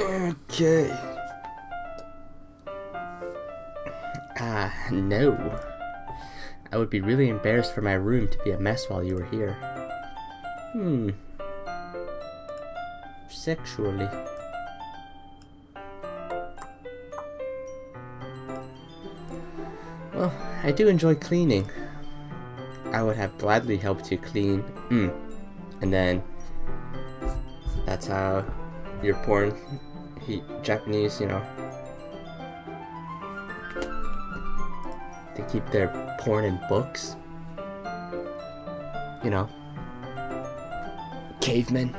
Okay. No. I would be really embarrassed for my room to be a mess while you were here. Sexually. Well, I do enjoy cleaning. I would have gladly helped you clean. And then that's how your porn, Japanese, they keep their porn in books. Cavemen.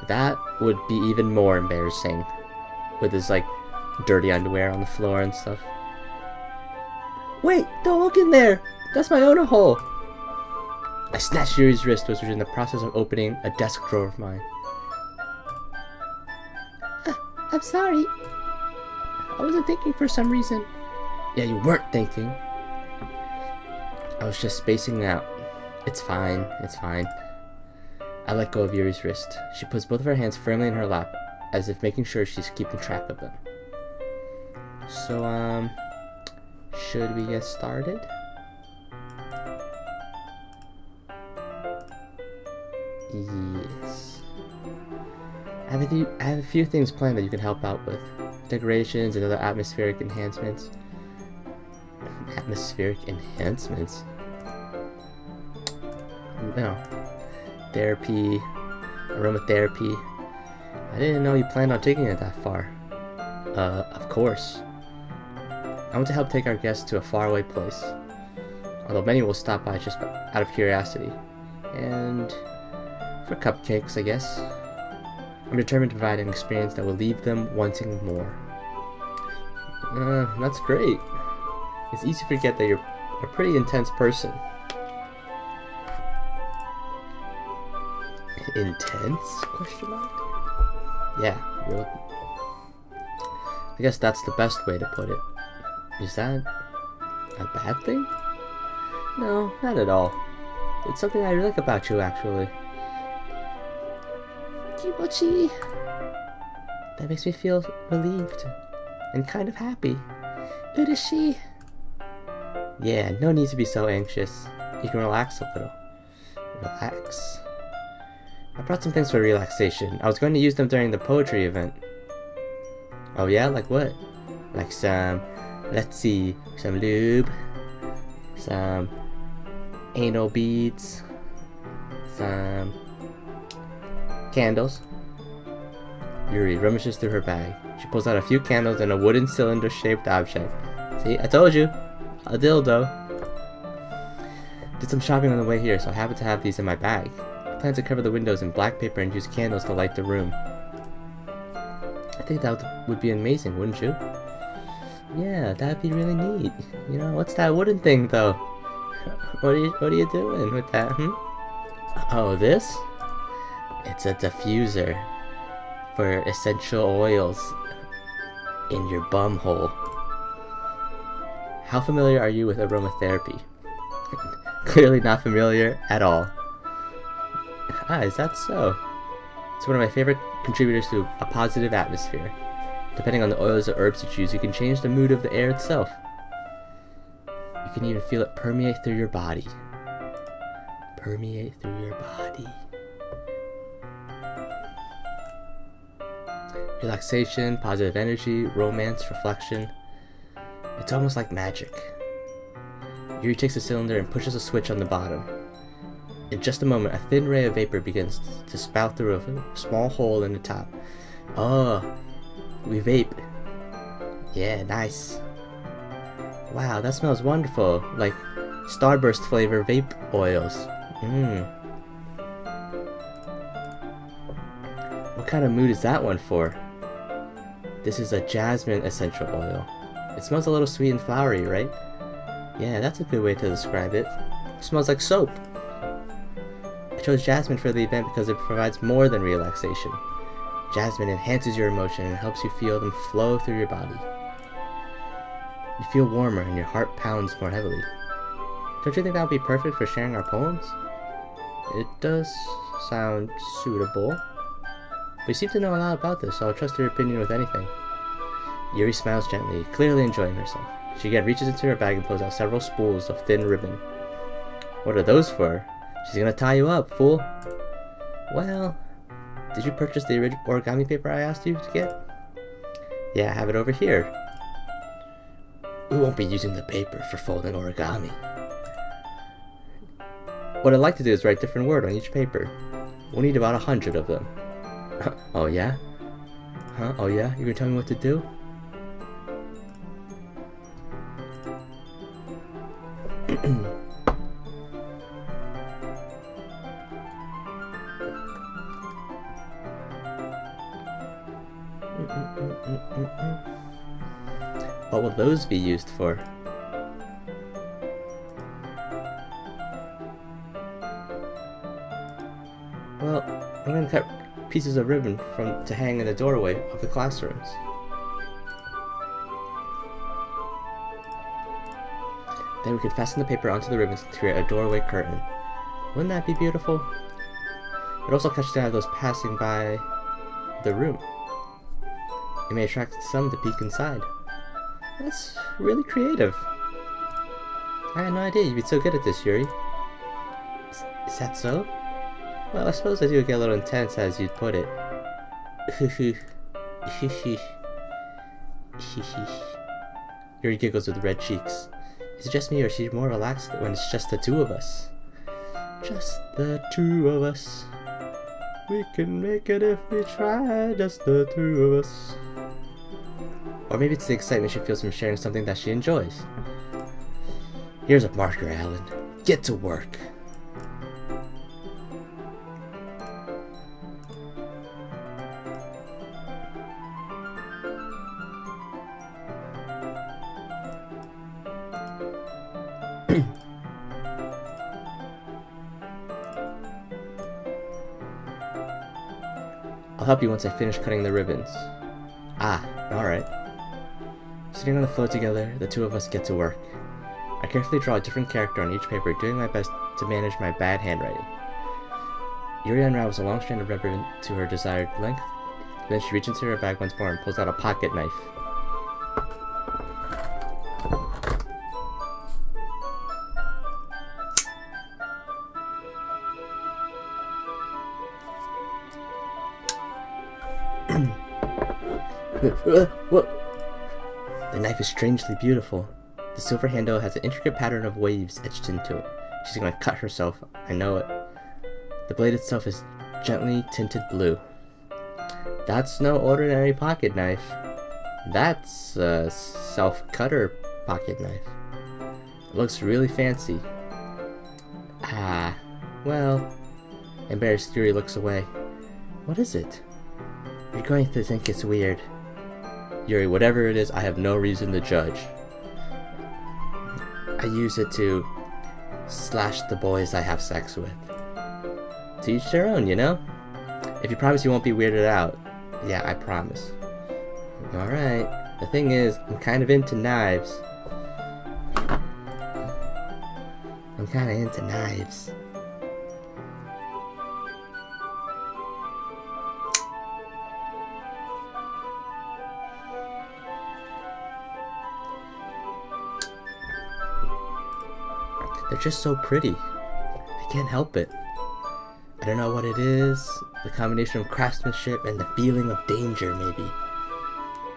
That would be even more embarrassing with his dirty underwear on the floor and stuff. Wait, don't look in there! That's my own hole! I snatched Yuri's wrist, which was in the process of opening a desk drawer of mine. I'm sorry. I wasn't thinking for some reason. Yeah, you weren't thinking. I was just spacing out. It's fine. I let go of Yuri's wrist. She puts both of her hands firmly in her lap, as if making sure she's keeping track of them. So, should we get started? Yes. I have a few things planned that you can help out with. Decorations and other atmospheric enhancements. Atmospheric enhancements? Therapy, aromatherapy. I didn't know you planned on taking it that far. Of course. I want to help take our guests to a faraway place. Although many will stop by just out of curiosity. And for cupcakes, I guess. I'm determined to provide an experience that will leave them wanting more. That's great. It's easy to forget that you're a pretty intense person. Intense? Question mark? Yeah, really. I guess that's the best way to put it. Is that a bad thing? No, not at all. It's something I really like about you, actually. Kimochi. That makes me feel relieved and kind of happy. Urishi. Yeah, no need to be so anxious. You can relax a little. Relax. I brought some things for relaxation. I was going to use them during the poetry event. Oh yeah? Like what? Like some, let's see, some lube, some anal beads, some candles. Yuri rummages through her bag. She pulls out a few candles and a wooden cylinder-shaped object. See, I told you! A dildo. Did some shopping on the way here, so I happen to have these in my bag. I plan to cover the windows in black paper and use candles to light the room. I think that would be amazing, wouldn't you? Yeah, that'd be really neat. What's that wooden thing, though? What are you doing with that, Oh, this? It's a diffuser for essential oils in your bum hole. How familiar are you with aromatherapy? Clearly not familiar at all. Is that so? It's one of my favorite contributors to a positive atmosphere. Depending on the oils or herbs you choose, you can change the mood of the air itself. You can even feel it permeate through your body. Permeate through your body. Relaxation, positive energy, romance, reflection. It's almost like magic. Yuri takes a cylinder and pushes a switch on the bottom. In just a moment, a thin ray of vapor begins to spout through a small hole in the top. Oh, we vape. Yeah, nice. Wow, that smells wonderful. Like Starburst flavor vape oils. What kind of mood is that one for? This is a jasmine essential oil. It smells a little sweet and flowery, right? Yeah, that's a good way to describe it. It smells like soap. I chose jasmine for the event because it provides more than relaxation. Jasmine enhances your emotion and helps you feel them flow through your body. You feel warmer and your heart pounds more heavily. Don't you think that would be perfect for sharing our poems? It does sound suitable. But you seem to know a lot about this, so I'll trust your opinion with anything. Yuri smiles gently, clearly enjoying herself. She again reaches into her bag and pulls out several spools of thin ribbon. What are those for? She's gonna tie you up, fool. Well, did you purchase the origami paper I asked you to get? Yeah, I have it over here. We won't be using the paper for folding origami. What I'd like to do is write a different word on each paper. We'll need about 100 of them. Oh yeah? Huh? Oh yeah? You gonna tell me what to do? What will those be used for? Well, I'm gonna cut pieces of ribbon to hang in the doorway of the classrooms. Then we could fasten the paper onto the ribbons to create a doorway curtain. Wouldn't that be beautiful? It also catches the eye of those passing by the room. It may attract some to peek inside. That's really creative. I had no idea you'd be so good at this, Yuri. Is that so? Well, I suppose I do get a little intense, as you'd put it. Yuri giggles with red cheeks. Is it just me, or is she more relaxed when it's just the two of us? Just the two of us. We can make it if we try, just the two of us. Or maybe it's the excitement she feels from sharing something that she enjoys. Here's a marker, Alun. Get to work. I'll help you once I finish cutting the ribbons. Ah, alright. Sitting on the floor together, the two of us get to work. I carefully draw a different character on each paper, doing my best to manage my bad handwriting. Yuri unravels a long strand of red ribbon to her desired length. Then she reaches into her bag once more and pulls out a pocket knife. What? The knife is strangely beautiful. The silver handle has an intricate pattern of waves etched into it. She's gonna cut herself, I know it. The blade itself is gently tinted blue. That's no ordinary pocket knife. That's a self-cutter pocket knife. It looks really fancy. Ah, well. Embarrassed, Yuri looks away. What is it? You're going to think it's weird. Yuri, whatever it is, I have no reason to judge. I use it to slash the boys I have sex with. To each their own, you know? If you promise you won't be weirded out. Yeah, I promise. Alright. The thing is, I'm kind of into knives. They're just so pretty. I can't help it. I don't know what it is. The combination of craftsmanship and the feeling of danger, maybe.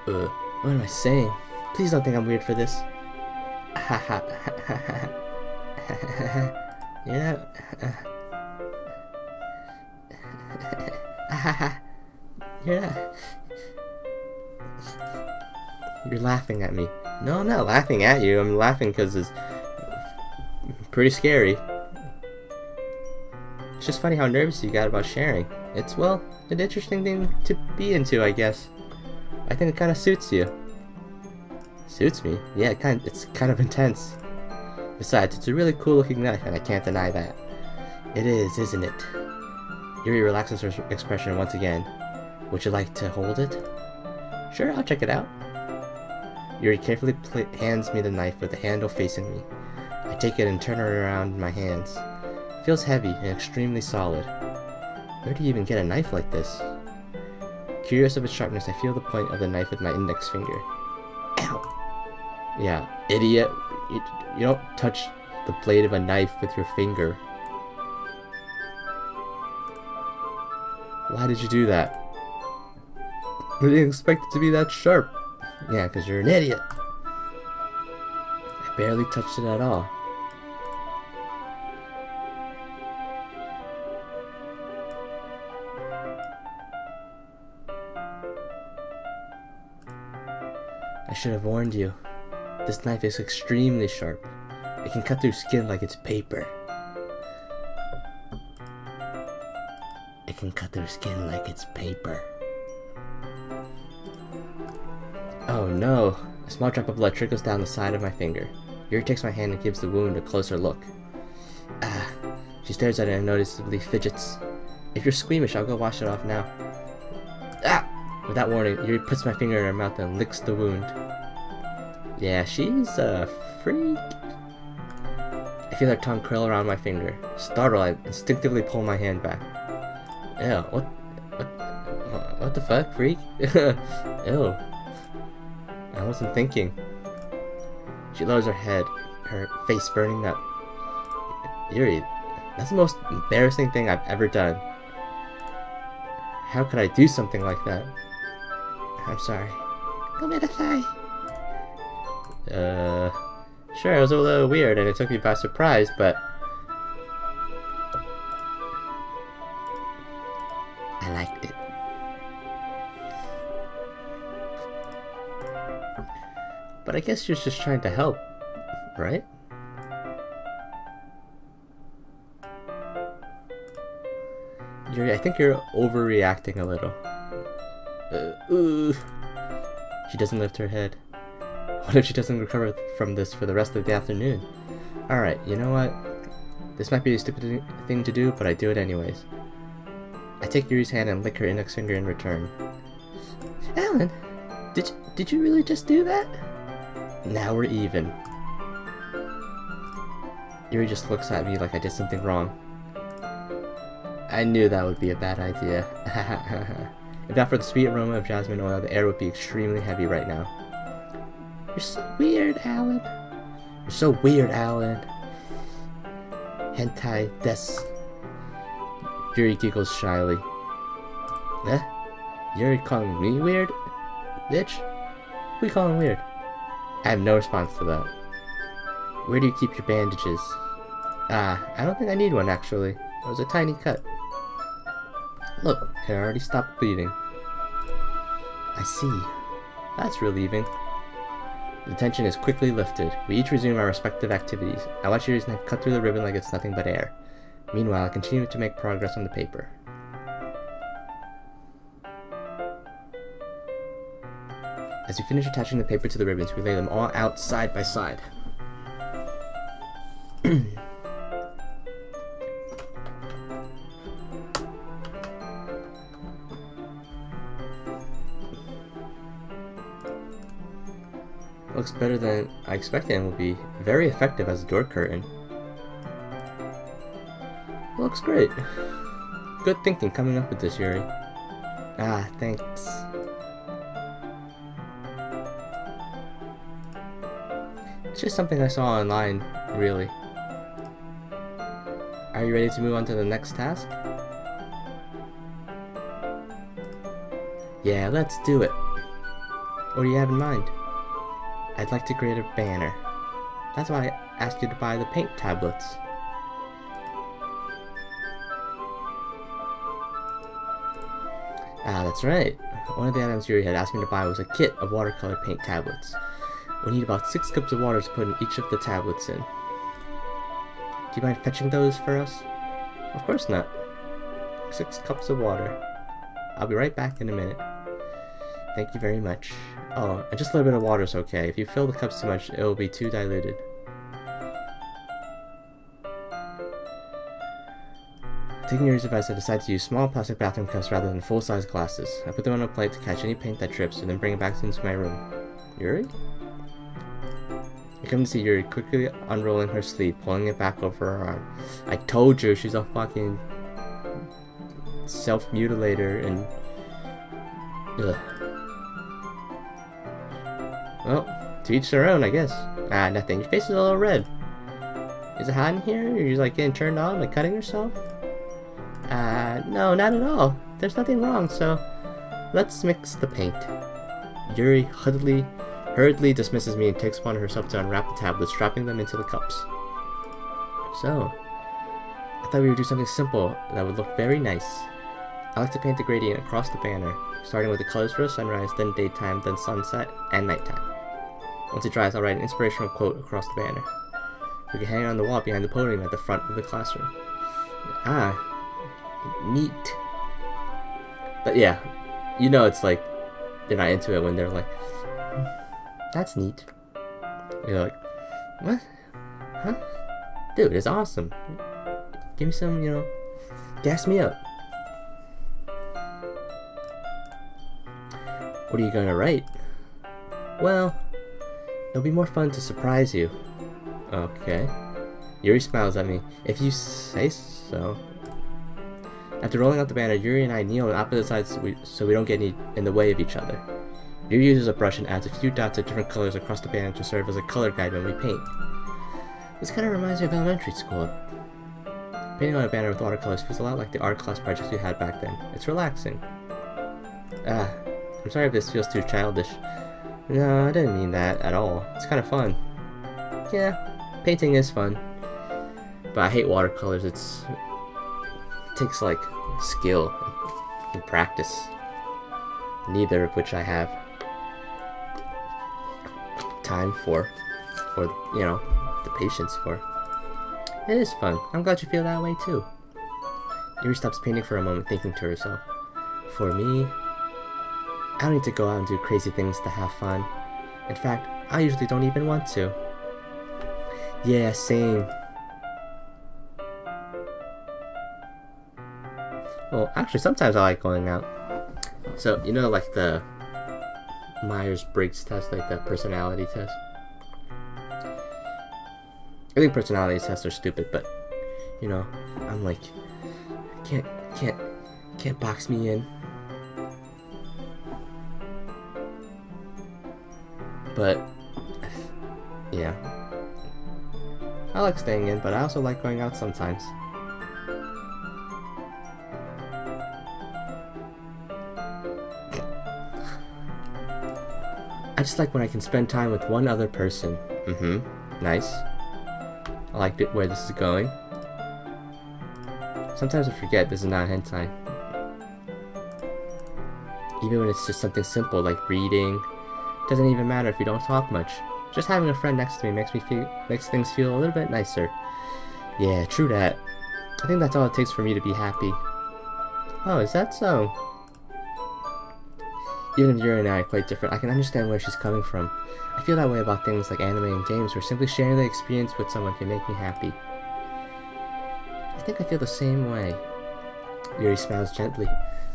What am I saying? Please don't think I'm weird for this. Yeah. Yeah. You're laughing at me. No, I'm not laughing at you. I'm laughing because it's pretty scary. It's just funny how nervous you got about sharing. It's, well, an interesting thing to be into, I guess. I think it kind of suits you. Suits me? Yeah, it's kind of intense. Besides, it's a really cool looking knife, and I can't deny that. It is, isn't it? Yuri relaxes her expression once again. Would you like to hold it? Sure, I'll check it out. Yuri carefully hands me the knife with the handle facing me. I take it and turn it around in my hands. It feels heavy and extremely solid. Where do you even get a knife like this? Curious of its sharpness, I feel the point of the knife with my index finger. Ow! Yeah, idiot. You don't touch the blade of a knife with your finger. Why did you do that? I didn't expect it to be that sharp. Yeah, because you're an idiot. I barely touched it at all. I should have warned you. This knife is extremely sharp. It can cut through skin like it's paper. It can cut through skin like it's paper. Oh no! A small drop of blood trickles down the side of my finger. Yuri takes my hand and gives the wound a closer look. Ah! She stares at it and noticeably fidgets. If you're squeamish, I'll go wash it off now. Ah! Without warning, Yuri puts my finger in her mouth and licks the wound. Yeah, she's a freak. I feel her tongue curl around my finger. Startled, I instinctively pull my hand back. Ew, what the fuck, freak? Ew. I wasn't thinking. She lowers her head, her face burning up. Yuri, that's the most embarrassing thing I've ever done. How could I do something like that? I'm sorry. Sure, it was a little weird and it took me by surprise, but I liked it. But I guess she was just trying to help, right? Yuri, I think you're overreacting a little. She doesn't lift her head. What if she doesn't recover from this for the rest of the afternoon? Alright, you know what? This might be a stupid thing to do, but I do it anyways. I take Yuri's hand and lick her index finger in return. Alun, did you really just do that? Now we're even. Yuri just looks at me like I did something wrong. I knew that would be a bad idea. If not for the sweet aroma of jasmine oil, the air would be extremely heavy right now. You're so weird, Alun. You're so weird, Alun. Hentai des. Yuri giggles shyly. Eh? Yuri calling me weird? Bitch? Who you calling weird? I have no response to that. Where do you keep your bandages? I don't think I need one actually. It was a tiny cut. Look, it already stopped bleeding. I see. That's relieving. The tension is quickly lifted. We each resume our respective activities. I watch Yuri's knife cut through the ribbon like it's nothing but air. Meanwhile, I continue to make progress on the paper. As we finish attaching the paper to the ribbons, we lay them all out side by side. Looks better than I expected and will be very effective as a door curtain. Looks great. Good thinking coming up with this, Yuri. Thanks. It's just something I saw online, really. Are you ready to move on to the next task? Yeah, let's do it. What do you have in mind? I'd like to create a banner. That's why I asked you to buy the paint tablets. That's right. One of the items Yuri had asked me to buy was a kit of watercolor paint tablets. We need about 6 cups of water to put in each of the tablets in. Do you mind fetching those for us? Of course not. 6 cups of water. I'll be right back in a minute. Thank you very much. Oh, and just a little bit of water is okay. If you fill the cups too much, it will be too diluted. Taking Yuri's advice, I decided to use small plastic bathroom cups rather than full-size glasses. I put them on a plate to catch any paint that drips and then bring it back into my room. Yuri? You come to see Yuri quickly unrolling her sleeve, pulling it back over her arm. I told you, she's a fucking self-mutilator and... Ugh. Well, to each their own, I guess. Ah, nothing. Your face is a little red. Is it hot in here? Are you like getting turned on, like cutting yourself? No, not at all. There's nothing wrong, so let's mix the paint. Yuri hurriedly dismisses me and takes upon herself to unwrap the tablets, dropping them into the cups. So, I thought we would do something simple that would look very nice. I like to paint the gradient across the banner, starting with the colors for the sunrise, then daytime, then sunset, and nighttime. Once it dries, I'll write an inspirational quote across the banner. We can hang it on the wall behind the podium at the front of the classroom. Ah, neat. But yeah, you know it's like, they're not into it when they're like, that's neat. You're like, what? Huh? Dude, it's awesome. Give me some, gas me up. What are you gonna write? Well, it'll be more fun to surprise you. Okay. Yuri smiles at me. If you say so. After rolling out the banner, Yuri and I kneel on opposite sides so we don't get in the way of each other. Yuri uses a brush and adds a few dots of different colors across the banner to serve as a color guide when we paint. This kind of reminds me of elementary school. Painting on a banner with watercolors feels a lot like the art class projects we had back then. It's relaxing. I'm sorry if this feels too childish. No, I didn't mean that at all. It's kind of fun. Yeah, painting is fun. But I hate watercolors. It takes like skill and practice. Neither of which I have time for, or the patience for. It is fun. I'm glad you feel that way too. Yuri stops painting for a moment, thinking to herself. For me, I don't need to go out and do crazy things to have fun. In fact, I usually don't even want to. Yeah, same. Well, actually, sometimes I like going out. So, like the Myers-Briggs test, like the personality test. I think personality tests are stupid, but, I'm like, can't box me in. But, yeah. I like staying in, but I also like going out sometimes. I just like when I can spend time with one other person. Nice. I like where this is going. Sometimes I forget this is not hentai. Even when it's just something simple like reading. Doesn't even matter if you don't talk much. Just having a friend next to me makes things feel a little bit nicer. Yeah, true that. I think that's all it takes for me to be happy. Oh, is that so? Even if Yuri and I are quite different, I can understand where she's coming from. I feel that way about things like anime and games, where simply sharing the experience with someone can make me happy. I think I feel the same way. Yuri smiles gently.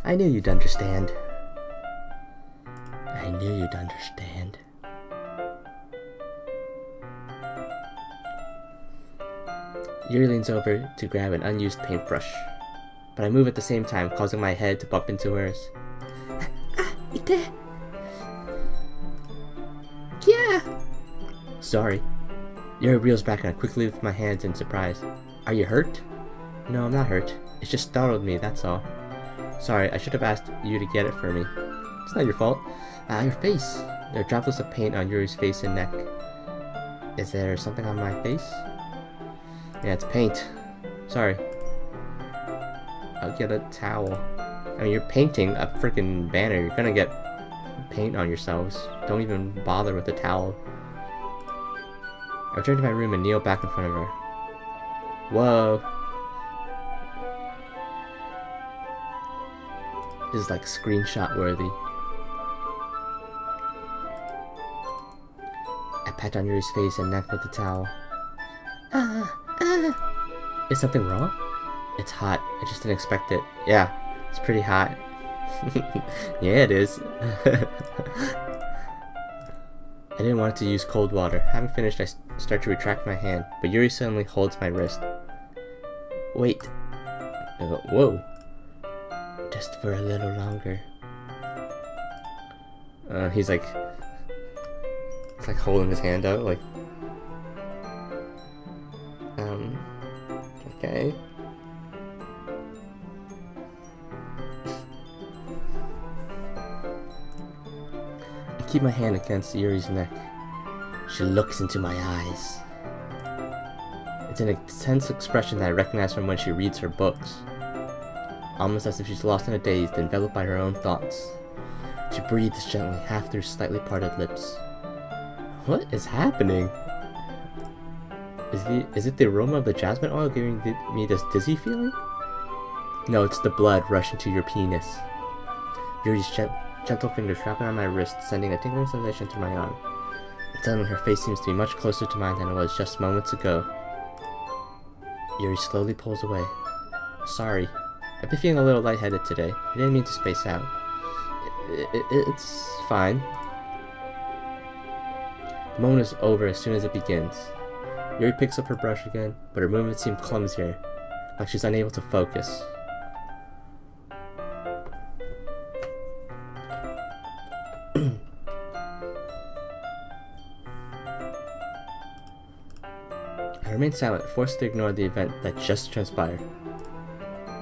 I knew you'd understand. I knew you'd understand. Yuri leans over to grab an unused paintbrush, but I move at the same time, causing my head to bump into hers. Yeah. Sorry. Yuri reels back and I quickly lift my hands in surprise. Are you hurt? No, I'm not hurt. It just startled me, that's all. Sorry, I should have asked you to get it for me. It's not your fault. Your face. There are droplets of paint on Yuri's face and neck. Is there something on my face? Yeah, it's paint. Sorry. I'll get a towel. I mean, you're painting a freaking banner. You're gonna get paint on yourselves. Don't even bother with a towel. I return to my room and kneel back in front of her. Whoa. This is like screenshot worthy. I pat on Yuri's face and neck with the towel. Is something wrong? It's hot. I just didn't expect it. Yeah, it's pretty hot. Yeah, it is. I didn't want to use cold water. Having finished, I start to retract my hand, but Yuri suddenly holds my wrist. Wait. Whoa. Just for a little longer. He's like holding his hand out, like. Okay. I keep my hand against Yuri's neck. She looks into my eyes. It's an intense expression that I recognize from when she reads her books. Almost as if she's lost in a daze, enveloped by her own thoughts. She breathes gently, half through slightly parted lips. What is happening? Is it the aroma of the jasmine oil giving me this dizzy feeling? No, it's the blood rushing to your penis. Yuri's gentle fingers wrapping on my wrist, sending a tingling sensation to my arm. And suddenly her face seems to be much closer to mine than it was just moments ago. Yuri slowly pulls away. Sorry. I've been feeling a little lightheaded today. I didn't mean to space out. It's fine. The moment is over as soon as it begins. Yuri picks up her brush again, but her movements seem clumsier, like she's unable to focus. I remain silent, forced to ignore the event that just transpired.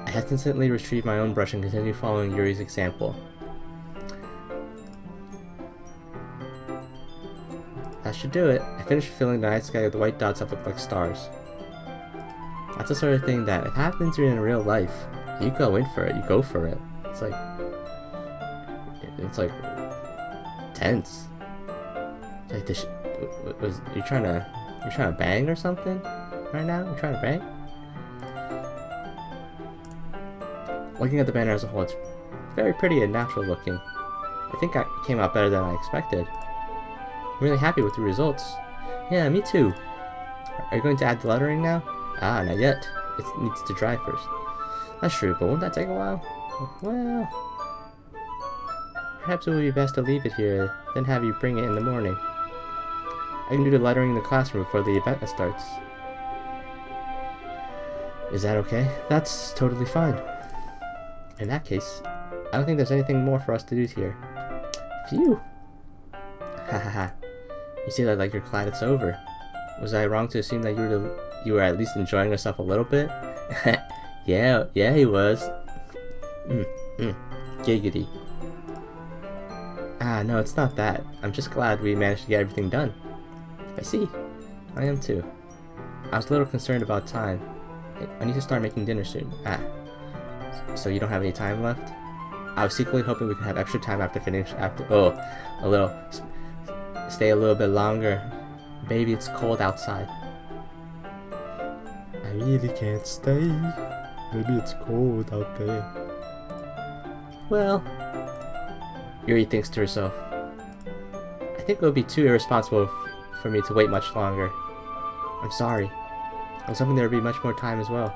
I hesitantly retrieve my own brush and continue following Yuri's example. That should do it. I finished filling the night sky with white dots that look like stars. That's the sort of thing that, if it happens to you in real life, you go in for it. You go for it. It's like tense. It's like this. You're trying to bang or something right now? You're trying to bang? Looking at the banner as a whole, it's very pretty and natural looking. I think it came out better than I expected. I'm really happy with the results. Yeah, me too. Are you going to add the lettering now? Ah, not yet. It needs to dry first. That's true, but won't that take a while? Well, perhaps it would be best to leave it here, then have you bring it in the morning. I can do the lettering in the classroom before the event starts. Is that okay? That's totally fine. In that case, I don't think there's anything more for us to do here. Phew! Hahaha. You say that like you're glad it's over. Was I wrong to assume that you were at least enjoying yourself a little bit? yeah, he was. Giggity. Ah, no, it's not that. I'm just glad we managed to get everything done. I see. I am too. I was a little concerned about time. I need to start making dinner soon. Ah. So you don't have any time left? I was secretly hoping we could have extra time stay a little bit longer. Baby, it's cold outside. I really can't stay. Maybe it's cold out there. Well, Yuri thinks to herself, I think it would be too irresponsible for me to wait much longer. I'm sorry. I was hoping there would be much more time as well.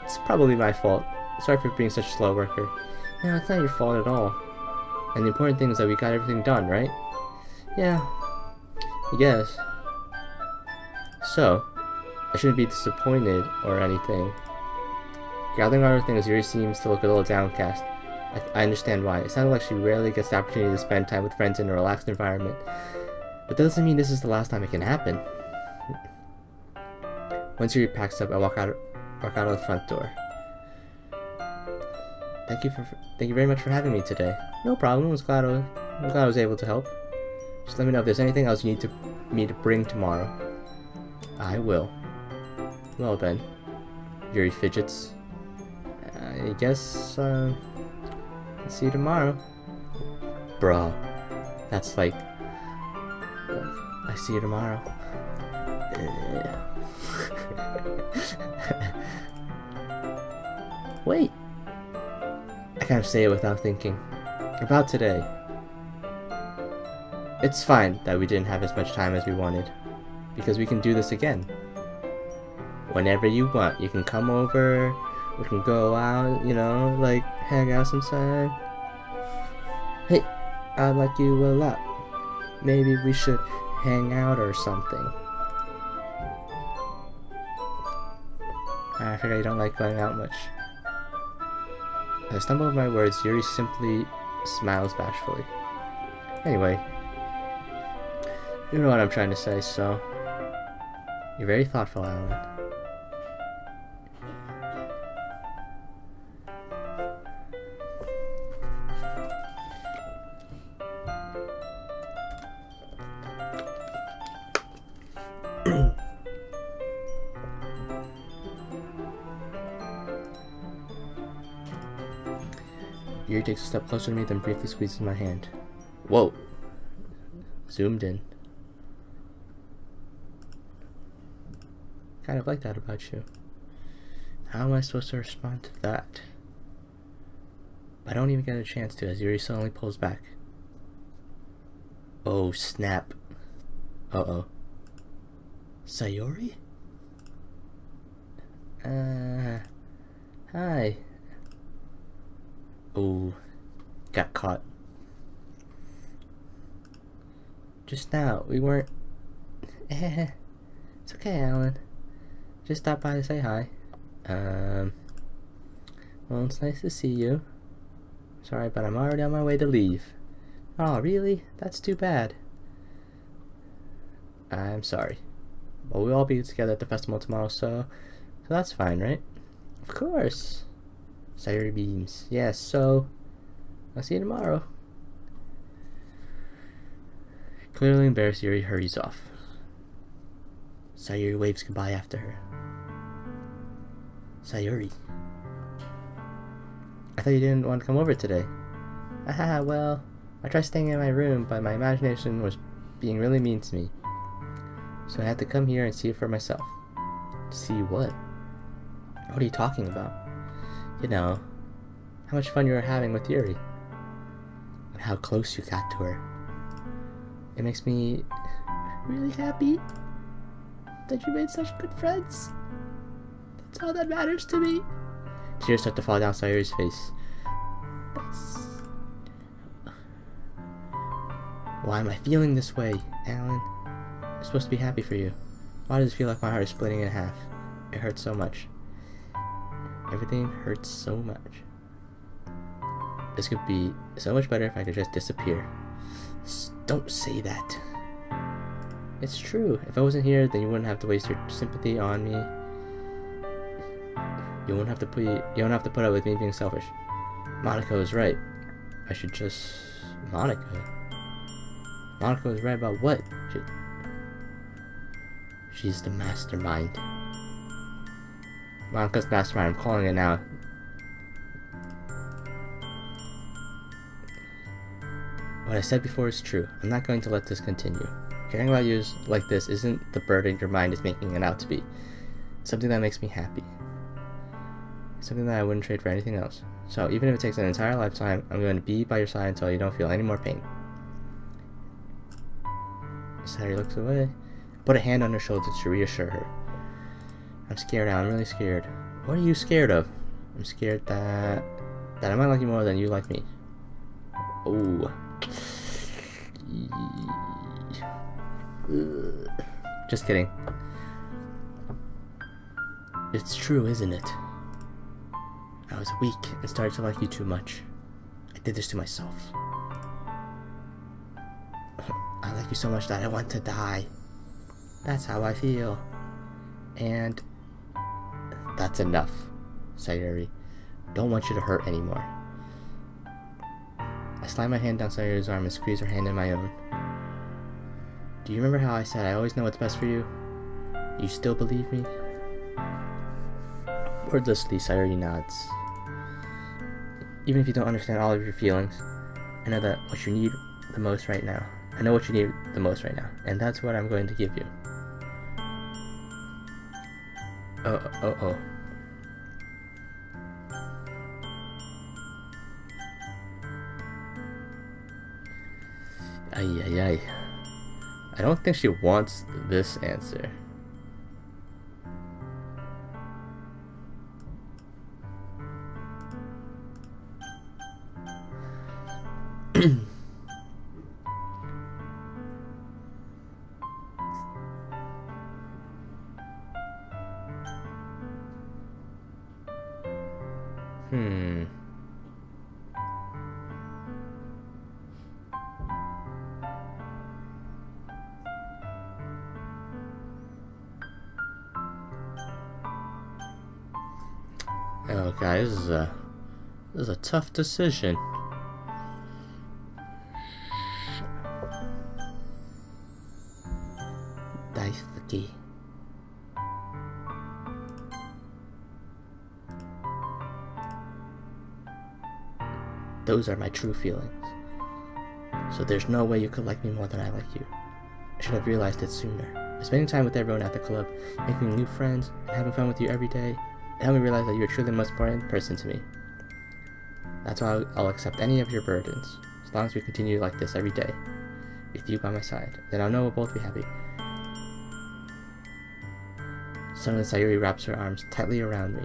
It's probably my fault. Sorry for being such a slow worker. No, it's not your fault at all. And the important thing is that we got everything done, right? Yeah, I guess. So, I shouldn't be disappointed or anything. Gathering all her things, Yuri seems to look a little downcast. I understand why. It sounded like she rarely gets the opportunity to spend time with friends in a relaxed environment. But that doesn't mean this is the last time it can happen. Once Yuri packs up, I walk out of the front door. Thank you very much for having me today. No problem. I'm glad I was able to help. Just let me know if there's anything else you need me to bring tomorrow. I will. Well then. Yuri fidgets. I guess, see you tomorrow. Bro. That's like... I see you tomorrow. Wait. I kind of say it without thinking. About today. It's fine that we didn't have as much time as we wanted, because we can do this again. Whenever you want, you can come over, we can go out, you know, like, hang out sometime. Hey, I like you a lot. Maybe we should hang out or something. I figure you don't like going out much. As I stumble over my words, Yuri simply smiles bashfully. Anyway, you know what I'm trying to say, so... You're very thoughtful, Alun. Yuri takes a step closer to me, then briefly squeezes my hand. Whoa. Zoomed in. Kind of like that about you. How am I supposed to respond to that? I don't even get a chance to, as Yuri suddenly pulls back. Oh, snap. Uh-oh. Sayori? Hi. Oh, got caught. Just now, we weren't... It's okay, Alun. Just stopped by to say hi. Well, it's nice to see you. Sorry, but I'm already on my way to leave. Oh, really? That's too bad. I'm sorry. But we'll all be together at the festival tomorrow, so that's fine, right? Of course. Sayori beams. Yes, so I'll see you tomorrow. Clearly embarrassed, Yuri hurries off. Sayori waves goodbye after her. Sayori. I thought you didn't want to come over today. Aha, well, I tried staying in my room, but my imagination was being really mean to me. So I had to come here and see it for myself. See what? What are you talking about? You know, how much fun you were having with Yuri. And how close you got to her. It makes me really happy that you made such good friends. That's all that matters to me. Tears start to fall down Sayori's face. Why am I feeling this way, Alun? I'm supposed to be happy for you. Why does it feel like my heart is splitting in half? It hurts so much. Everything hurts so much. This could be so much better if I could just disappear. Don't say that. It's true. If I wasn't here, then you wouldn't have to waste your sympathy on me. You don't have to put up with me being selfish. Monaco is right. I should just... Monaco is right about what? She's the mastermind. Monica's mastermind. I'm calling it now. What I said before is true. I'm not going to let this continue. Caring about you like this isn't the burden your mind is making it out to be. It's something that makes me happy. It's something that I wouldn't trade for anything else. So even if it takes an entire lifetime, I'm going to be by your side until you don't feel any more pain. Sayori looks away. Put a hand on her shoulder to reassure her. I'm scared now. I'm really scared. What are you scared of? I'm scared that I might like you more than you like me. Oh. Just kidding. It's true, isn't it? I was weak and started to like you too much. I did this to myself. I like you so much that I want to die. That's how I feel. And that's enough, Sayori. Don't want you to hurt anymore. I slide my hand down Sayori's arm and squeeze her hand in my own. Do you remember how I said I always know what's best for you? You still believe me? Wordlessly, Sayori nods. Even if you don't understand all of your feelings, I know that what you need the most right now. I know what you need the most right now, and that's what I'm going to give you. Oh. Ay. I don't think she wants this answer. Oh, guys, this is a tough decision. Daisuke. Those are my true feelings. So there's no way you could like me more than I like you. I should have realized it sooner. Spending time with everyone at the club, making new friends, and having fun with you every day, it helped me realize that you're truly the most important person to me. That's why I'll accept any of your burdens, as long as we continue like this every day, with you by my side. Then I'll know we'll both be happy. Suddenly Sayuri wraps her arms tightly around me.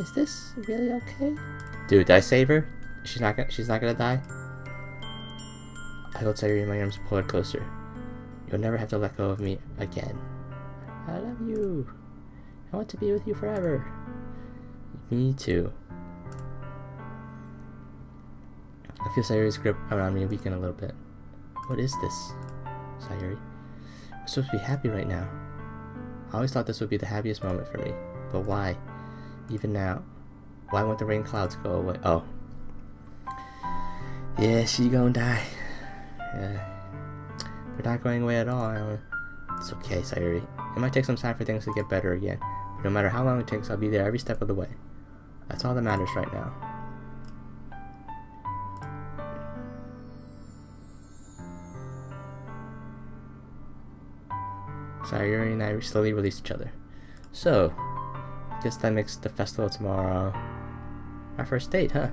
Is this really okay? Dude, did I save her? She's not gonna die? I held Sayuri in my arms and pulled her closer. You'll never have to let go of me again. I love you. I want to be with you forever. Me too. I feel Sayuri's grip around me weaken a little bit. What is this, Sayuri? I'm supposed to be happy right now. I always thought this would be the happiest moment for me. But why? Even now. Why won't the rain clouds go away? Oh. Yeah, she gonna die. Yeah. They're not going away at all. It's okay, Sayuri. It might take some time for things to get better again. But no matter how long it takes, I'll be there every step of the way. That's all that matters right now. Sayuri and I slowly release each other. So, I guess that makes the festival tomorrow our first date, huh?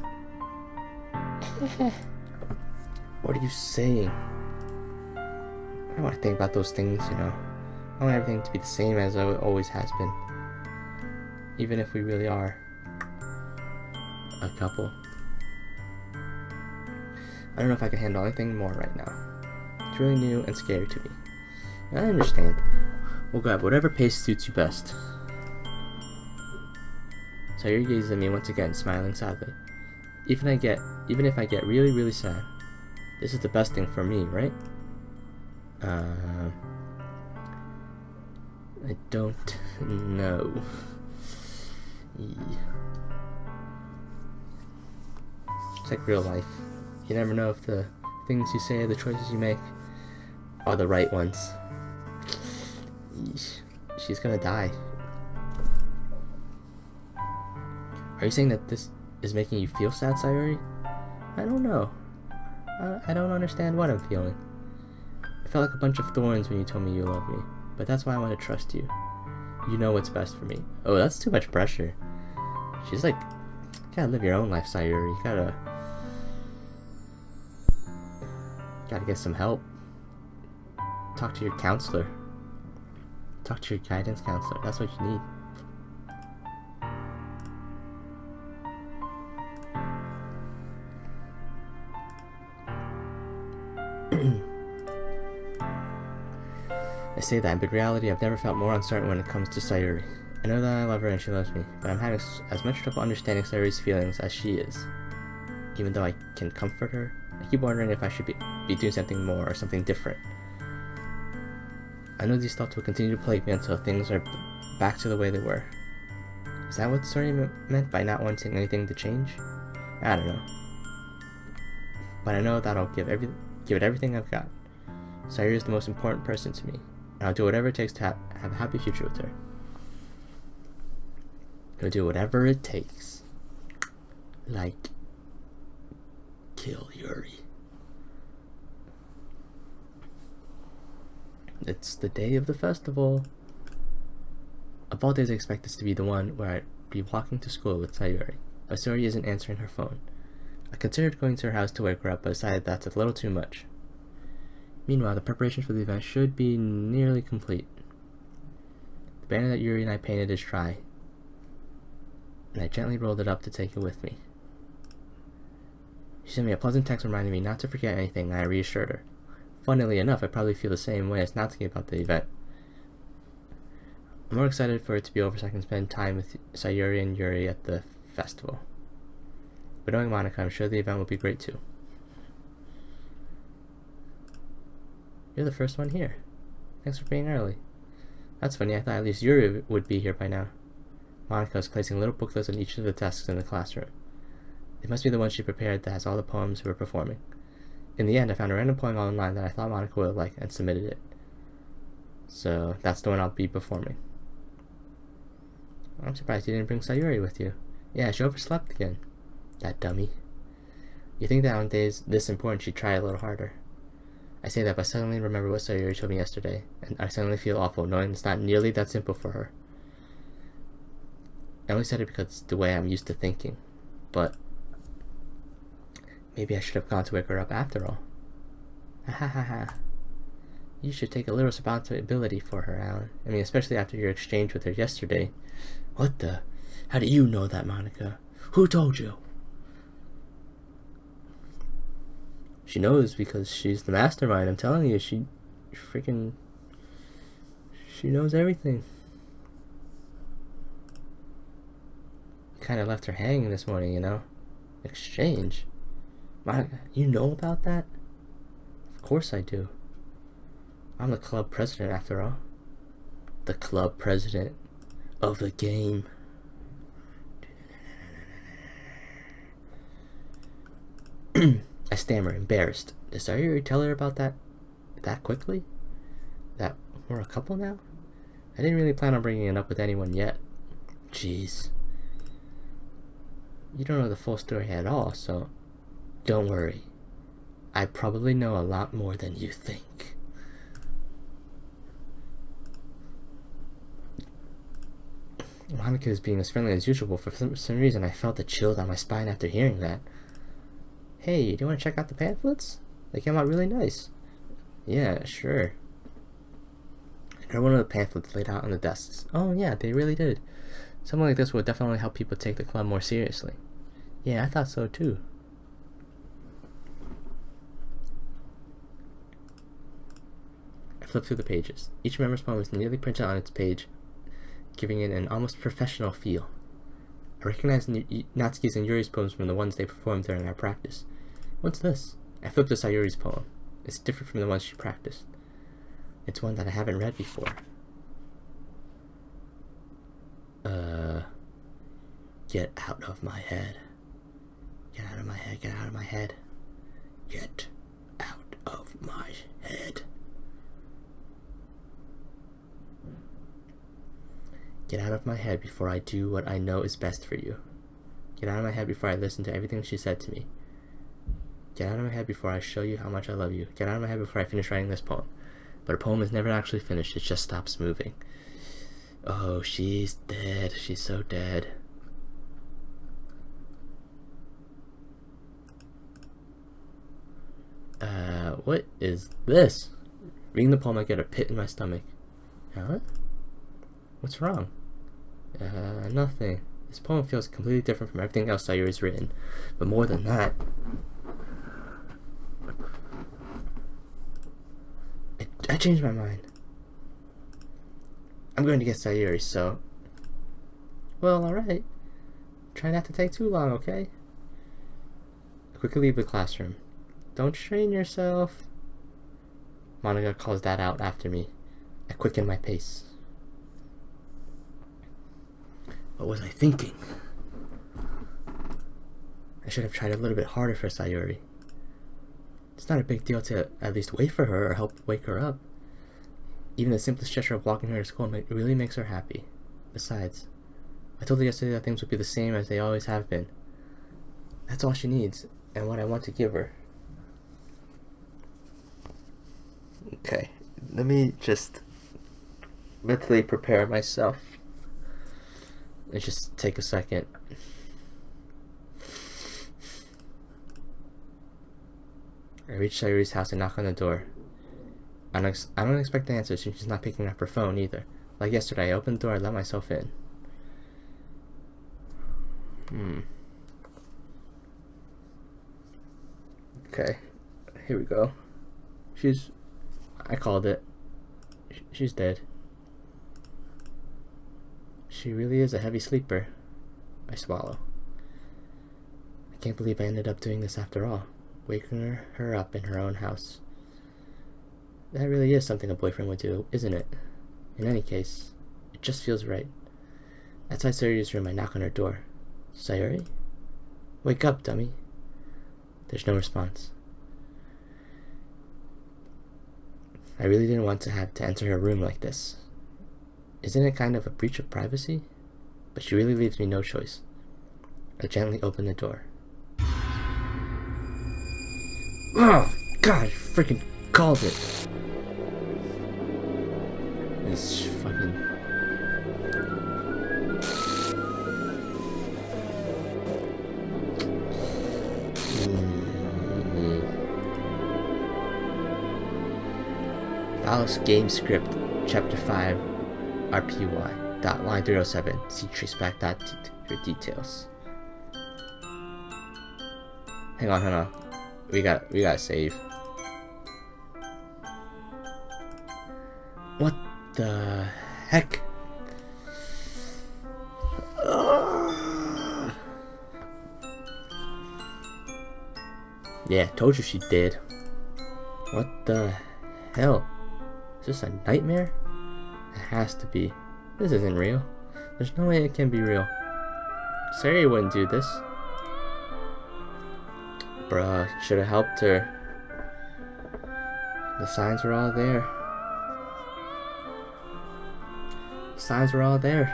What are you saying? I don't want to think about those things, you know. I want everything to be the same as it always has been. Even if we really are a couple. I don't know if I can handle anything more right now. It's really new and scary to me. I understand. We'll grab whatever pace suits you best. Sayuri gazes at me once again, smiling sadly. Even if I get really, really sad, this is the best thing for me, right? I don't know. It's like real life. You never know if the things you say, the choices you make, are the right ones. She's gonna die. Are you saying that this is making you feel sad, Sayuri? I don't know. I don't understand what I'm feeling. It felt like a bunch of thorns when you told me you love me, but that's why I want to trust you. You know what's best for me. Oh, that's too much pressure. She's like, you gotta live your own life, Sayuri. You gotta get some help. Talk to your counselor. Talk to your guidance counselor. That's what you need. I say that, but in reality, I've never felt more uncertain when it comes to Sayuri. I know that I love her and she loves me, but I'm having as much trouble understanding Sayuri's feelings as she is. Even though I can comfort her, I keep wondering if I should be doing something more or something different. I know these thoughts will continue to plague me until things are back to the way they were. Is that what Sayuri meant by not wanting anything to change? I don't know. But I know that I'll give it everything I've got. Sayuri is the most important person to me, and I'll do whatever it takes to have a happy future with her. I'll do whatever it takes. Like, kill Yuri. It's the day of the festival. Of all days, I expect this to be the one where I'd be walking to school with Sayuri, but Sayuri isn't answering her phone. I considered going to her house to wake her up, but decided that's a little too much. Meanwhile, the preparations for the event should be nearly complete. The banner that Yuri and I painted is dry, and I gently rolled it up to take it with me. She sent me a pleasant text reminding me not to forget anything, and I reassured her. Funnily enough, I probably feel the same way as not thinking about the event. I'm more excited for it to be over so I can spend time with Sayuri and Yuri at the festival. But knowing Monica, I'm sure the event will be great too. You're the first one here. Thanks for being early. That's funny, I thought at least Yuri would be here by now. Monica was placing little booklets on each of the desks in the classroom. It must be the one she prepared that has all the poems we were performing. In the end, I found a random poem online that I thought Monica would like and submitted it. So that's the one I'll be performing. I'm surprised you didn't bring Sayuri with you. Yeah, she overslept again. That dummy. You think that on days this important she'd try a little harder. I say that, but suddenly remember what Sayuri told me yesterday, and I suddenly feel awful knowing it's not nearly that simple for her. I only said it because it's the way I'm used to thinking, but maybe I should have gone to wake her up after all. Ha ha ha. You should take a little responsibility for her, Alun. I mean, especially after your exchange with her yesterday. What the? How do you know that, Monica? Who told you? She knows because she's the mastermind. I'm telling you, she knows everything. Kind of left her hanging this morning, you know? Exchange? Monica, you know about that? Of course I do. I'm the club president after all. The club president of the game. I stammer, embarrassed. Did Sayuri tell her about that quickly? That we're a couple now? I didn't really plan on bringing it up with anyone yet. Jeez. You don't know the full story at all, so don't worry. I probably know a lot more than you think. Monica is being as friendly as usual. For some reason, I felt a chill down my spine after hearing that. Hey, do you want to check out the pamphlets? They came out really nice. Yeah, sure. I grabbed one of the pamphlets laid out on the desks. Oh yeah, they really did. Something like this would definitely help people take the club more seriously. Yeah, I thought so too. I flipped through the pages. Each member's poem was neatly printed on its page, giving it an almost professional feel. I recognized Natsuki's and Yuri's poems from the ones they performed during our practice. What's this? I flipped to Sayuri's poem. It's different from the ones she practiced. It's one that I haven't read before. Get out of my head. Get out of my head, get out of my head. Get out of my head. Get out of my head before I do what I know is best for you. Get out of my head before I listen to everything she said to me. Get out of my head before I show you how much I love you. Get out of my head before I finish writing this poem. But a poem is never actually finished, it just stops moving. Oh, she's dead. She's so dead. What is this? Reading the poem, I get a pit in my stomach. Huh? What's wrong? Nothing. This poem feels completely different from everything else Sayuri's written. But more than that, I changed my mind. I'm going to get Sayuri, so... Well, alright. Try not to take too long, okay? I quickly leave the classroom. Don't strain yourself. Monica calls that out after me. I quicken my pace. What was I thinking? I should have tried a little bit harder for Sayuri. It's not a big deal to at least wait for her or help wake her up. Even the simplest gesture of walking her to school really makes her happy. Besides, I told her yesterday that things would be the same as they always have been. That's all she needs, and what I want to give her. Okay, let me just mentally prepare myself. Let's just take a second. I reach Sayuri's house and knock on the door. I don't expect an answer since she's not picking up her phone either. Like yesterday, I opened the door and let myself in. Okay, here we go. I called it. She's dead. She really is a heavy sleeper. I swallow. I can't believe I ended up doing this after all. Waking her up in her own house. That really is something a boyfriend would do, isn't it? In any case, it just feels right. Outside Sayuri's room, I knock on her door. Sayuri? Wake up, dummy. There's no response. I really didn't want to have to enter her room like this. Isn't it kind of a breach of privacy? But she really leaves me no choice. I gently open the door. Oh, God, I freaking called it. This fucking... Alice Game Script, Chapter 5, RPY, line 307, see traceback for details. Hang on. We gotta save. What the heck? Yeah, told you she did. What the hell? Is this a nightmare? It has to be. This isn't real. There's no way it can be real. Sayuri wouldn't do this. Bruh, should have helped her. The signs were all there. The signs were all there.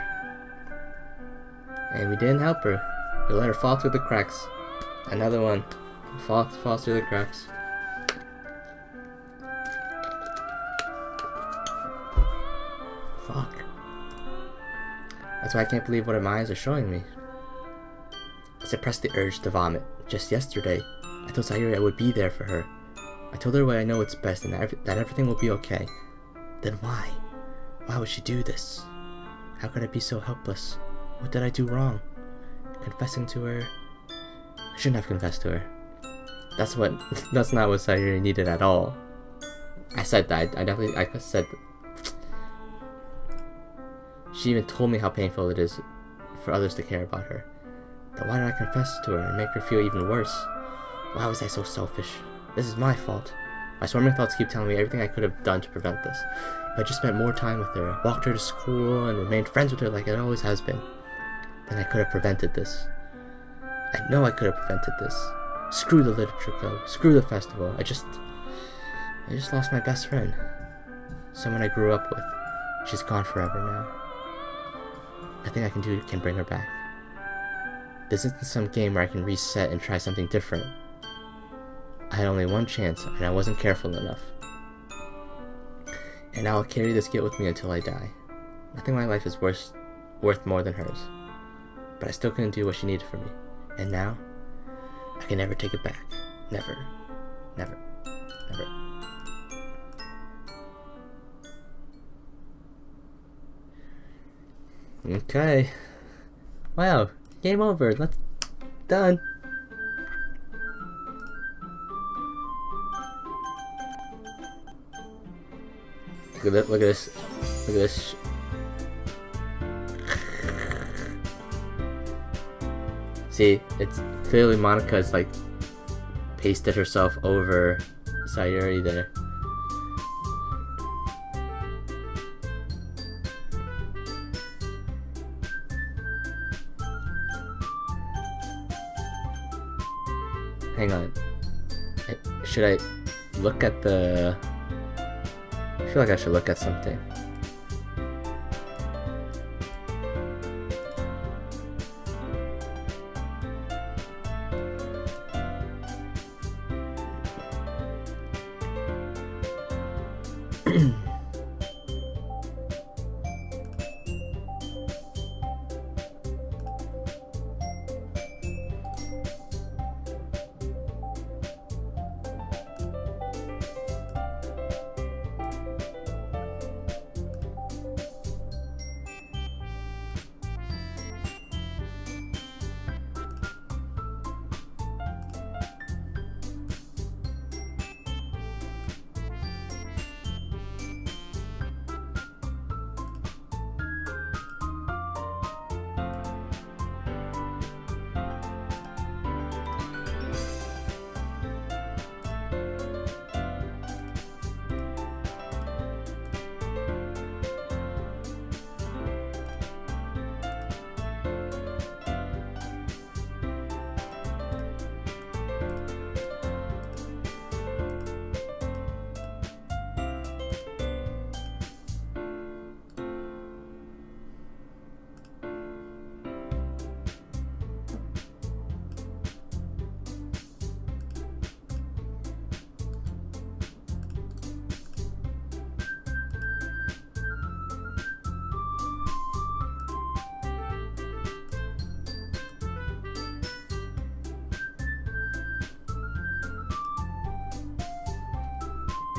And we didn't help her. We let her fall through the cracks. Another one. Falls through the cracks. Fuck. That's why I can't believe what my eyes are showing me. I suppressed the urge to vomit. Just yesterday, I told Sayuri I would be there for her. I told her I know what's best and that everything will be okay. Then why? Why would she do this? How could I be so helpless? What did I do wrong? Confessing to her? I shouldn't have confessed to her. That's not what Sayuri needed at all. I said that. I said that. She even told me how painful it is for others to care about her. Then why did I confess to her and make her feel even worse? Why was I so selfish? This is my fault. My swarming thoughts keep telling me everything I could have done to prevent this. If I just spent more time with her, walked her to school, and remained friends with her like it always has been, then I could have prevented this. I know I could have prevented this. Screw the literature club. Screw the festival. I just lost my best friend. Someone I grew up with. She's gone forever now. Nothing I can do can bring her back. This isn't some game where I can reset and try something different. I had only one chance, and I wasn't careful enough. And I'll carry this guilt with me until I die. Nothing in my life is worth more than hers. But I still couldn't do what she needed from me. And now, I can never take it back. Never. Never. Never. Okay. Wow. Game over. Let's... Done. Look at this. Look at this. See, it's clearly Monika's like pasted herself over Sayuri there. Hang on. Should I look at the... I feel like I should look at something.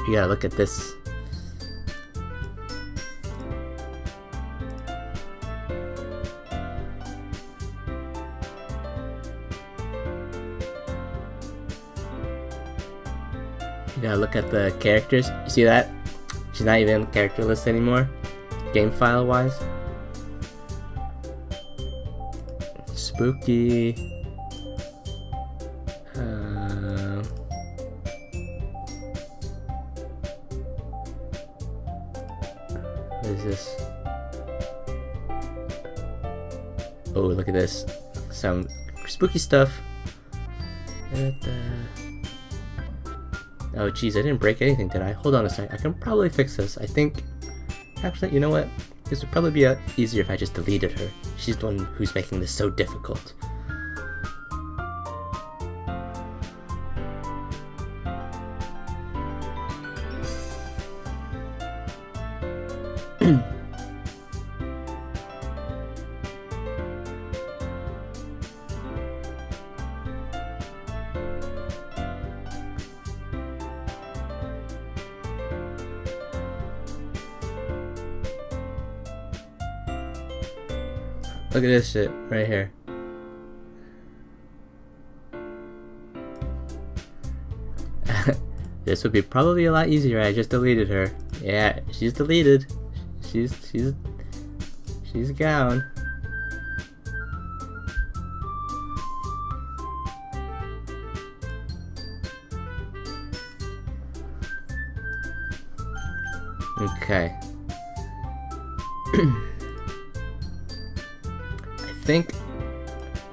You gotta look at this. You gotta look at the characters. You see that? She's not even character list anymore, game file wise. Spooky. What is this? Oh, look at this. Some spooky stuff. Oh geez, I didn't break anything, did I? Hold on a sec. I can probably fix this. I think... Actually, you know what? This would probably be easier if I just deleted her. She's the one who's making this so difficult. Look at this shit right here. This would be probably a lot easier. I just deleted her. Yeah, she's deleted. She's gone. Okay. I think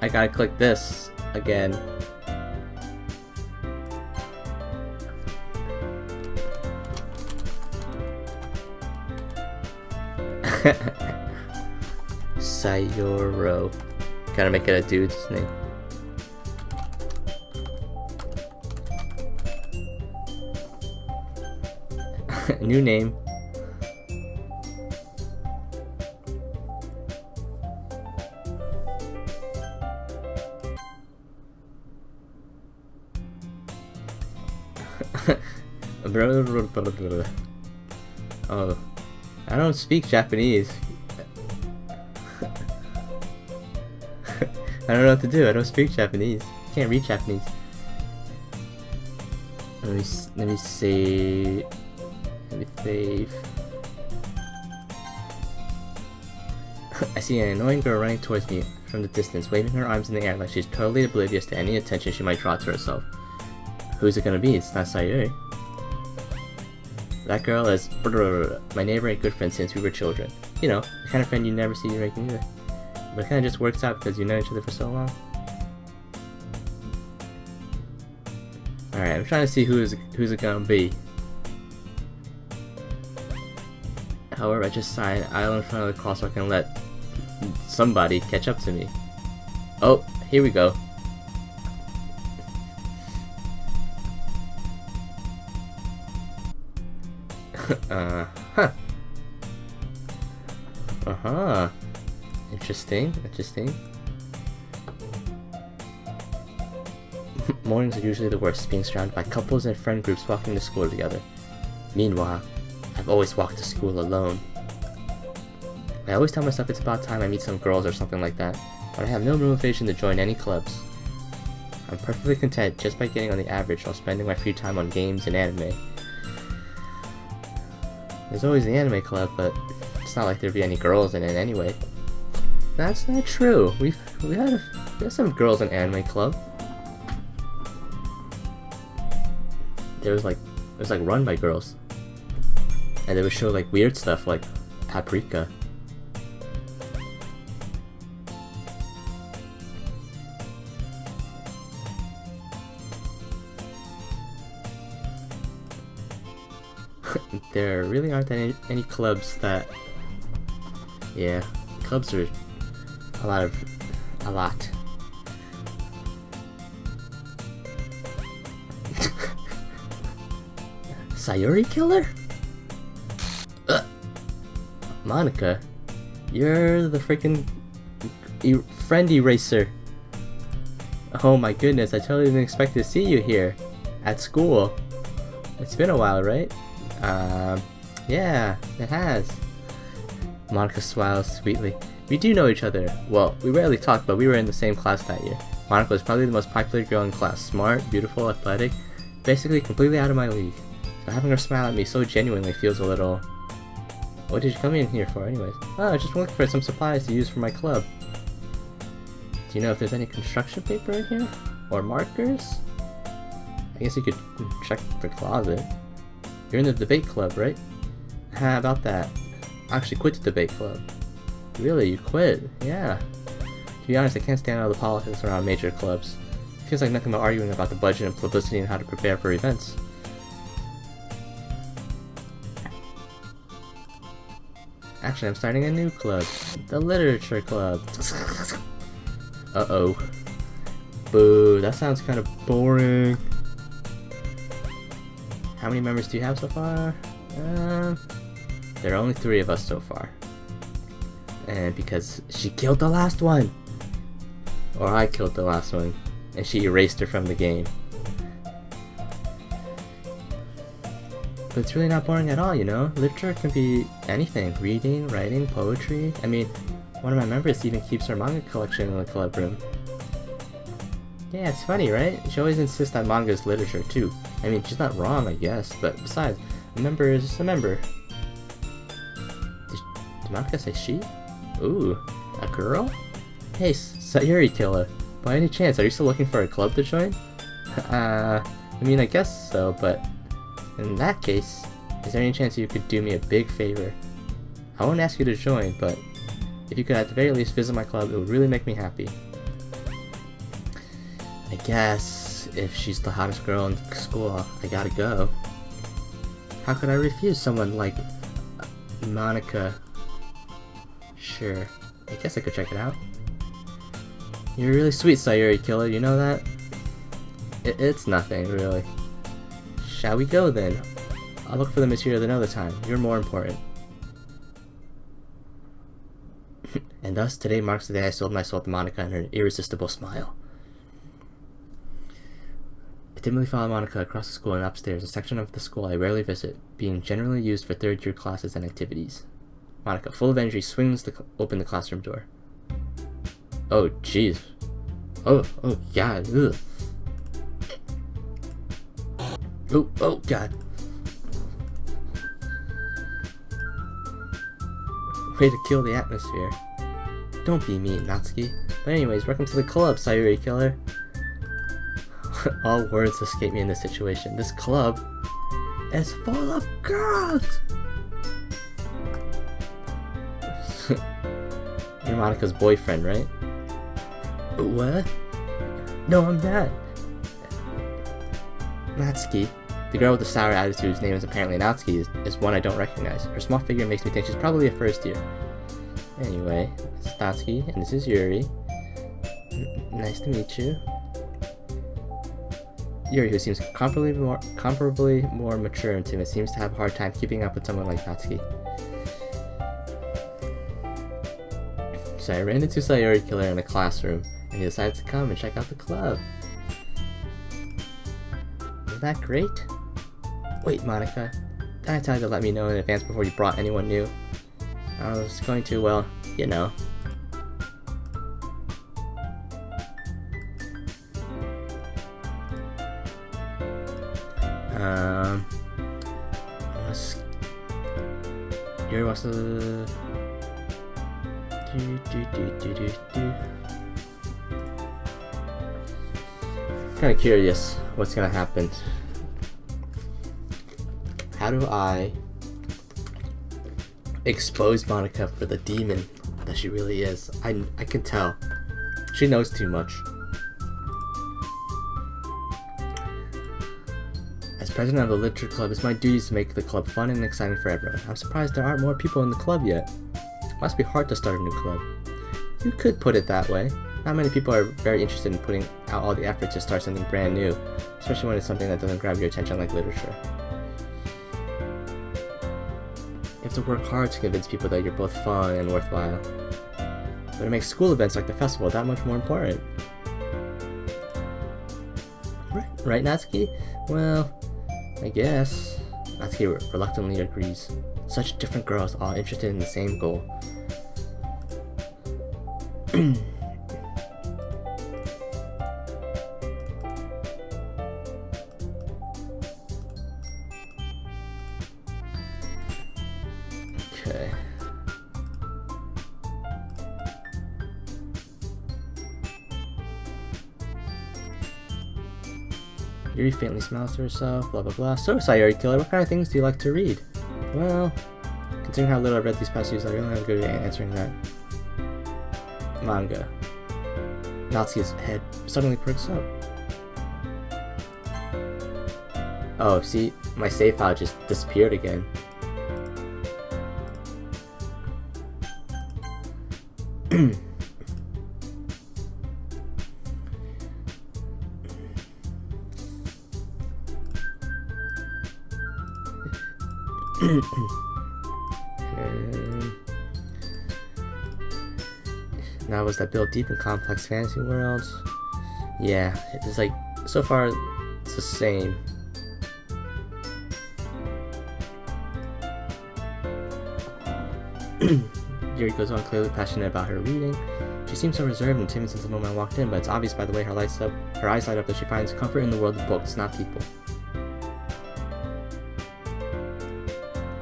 I gotta click this again. Sayoro. Gotta make it a dude's name. New name. Oh, I don't speak Japanese. I don't know what to do. I don't speak Japanese. Can't read Japanese. Let me see. Let me save. I see an annoying girl running towards me from the distance, waving her arms in the air like she's totally oblivious to any attention she might draw to herself. Who's it gonna be? It's not Sayuri. That girl is my neighbor and good friend since we were children. You know, the kind of friend you never see regularly either. But it kind of just works out because you know each other for so long. Alright, I'm trying to see who's it gonna be. However, I just saw an island in front of the crosswalk and let somebody catch up to me. Oh, here we go. Uh-huh. Interesting. Mornings are usually the worst, being surrounded by couples and friend groups walking to school together. Meanwhile, I've always walked to school alone. I always tell myself it's about time I meet some girls or something like that, but I have no motivation to join any clubs. I'm perfectly content just by getting on the average while spending my free time on games and anime. There's always the anime club, but it's not like there'd be any girls in it anyway. That's not true. We had some girls in anime club. It was like run by girls, and they would show like weird stuff like Paprika. There really aren't any clubs that... Yeah, clubs are a lot. Sayuri killer? Monica, you're the freaking friend eraser. Oh my goodness, I totally didn't expect to see you here at school. It's been a while, right? Yeah, it has. Monica smiles sweetly. We do know each other. Well, we rarely talk, but we were in the same class that year. Monica was probably the most popular girl in class. Smart, beautiful, athletic, basically completely out of my league. So having her smile at me so genuinely feels a little... What did you come in here for anyways? Oh, just looking for some supplies to use for my club. Do you know if there's any construction paper in here? Or markers? I guess you could check the closet. You're in the debate club, right? How about that? I actually quit the debate club. Really? You quit? Yeah. To be honest, I can't stand all the politics around major clubs. It feels like nothing but arguing about the budget and publicity and how to prepare for events. Actually, I'm starting a new club. The literature club. Uh-oh. Boo, that sounds kind of boring. How many members do you have so far? There are only 3 of us so far. And because she killed the last one! Or I killed the last one, and she erased her from the game. But it's really not boring at all, you know? Literature can be anything. Reading, writing, poetry. I mean, one of my members even keeps her manga collection in the club room. Yeah, it's funny, right? She always insists that manga is literature, too. I mean, she's not wrong, I guess, but besides, a member is just a member. Did Monica say she? Ooh, a girl? Hey, Sayuri Killer. By any chance, are you still looking for a club to join? I mean, I guess so, but in that case, is there any chance you could do me a big favor? I won't ask you to join, but if you could at the very least visit my club, it would really make me happy. I guess if she's the hottest girl in school, I gotta go. How could I refuse someone like Monica? Sure, I guess I could check it out. You're really sweet, Sayuri Killer, you know that? It's nothing, really. Shall we go then? I'll look for the material another time. You're more important. And thus, today marks the day I sold my soul to Monica and her irresistible smile. I timidly follow Monica across the school and upstairs, a section of the school I rarely visit, being generally used for third-year classes and activities. Monica, full of energy, swings open the classroom door. Oh, jeez. Oh, God. Ugh. Oh, God. Way to kill the atmosphere. Don't be mean, Natsuki. But anyways, welcome to the club, Sayuri Killer. All words escape me in this situation. This club is full of girls! You're Monica's boyfriend, right? What? No, I'm not. Natsuki, the girl with the sour attitude whose name is apparently Natsuki, is one I don't recognize. Her small figure makes me think she's probably a first year. Anyway, it's Natsuki, and this is Yuri. Nice to meet you. Yuri, who seems comparably more mature and timid, seems to have a hard time keeping up with someone like Natsuki. So I ran into Sayuri Killer in a classroom, and he decided to come and check out the club. Isn't that great? Wait, Monica, didn't I tell you to let me know in advance before you brought anyone new? I was going to, well, you know. Yuri wants to... Kinda curious what's gonna happen. How do I expose Monica for the demon that she really is? I can tell. She knows too much. As president of the literature club, it's my duty to make the club fun and exciting for everyone. I'm surprised there aren't more people in the club yet. Must be hard to start a new club. You could put it that way. Not many people are very interested in putting out all the effort to start something brand new, especially when it's something that doesn't grab your attention like literature. You have to work hard to convince people that you're both fun and worthwhile. But it makes school events like the festival that much more important. Right, Natsuki? Well, I guess. Natsuki reluctantly agrees. Such different girls, all interested in the same goal. Okay. Yuri faintly smiles to herself, blah blah blah. So, Sayori Killer, what kind of things do you like to read? Well, considering how little I've read these past years, I really am good at answering that. Manga. Natsuki's head suddenly perks up. Oh, see, my save file just disappeared again. Now was that built deep in complex fantasy worlds? Yeah, it's like, so far, it's the same. Yuri goes on, clearly passionate about her reading. She seems so reserved and timid since the moment I walked in, but it's obvious by the way her eyes light up that she finds comfort in the world of books, not people.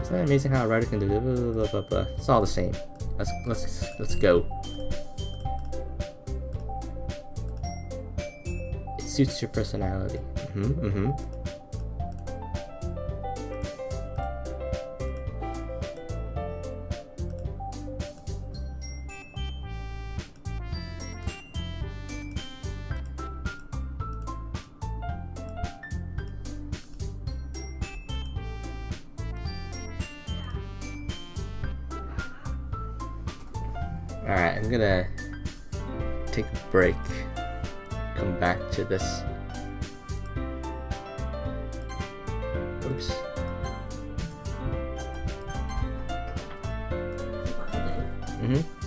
Isn't that amazing how a writer can do blah, blah, blah, blah, blah. It's all the same. Let's go. It suits your personality. Alright, I'm gonna take a break, come back to this. Oops. Mm-hmm.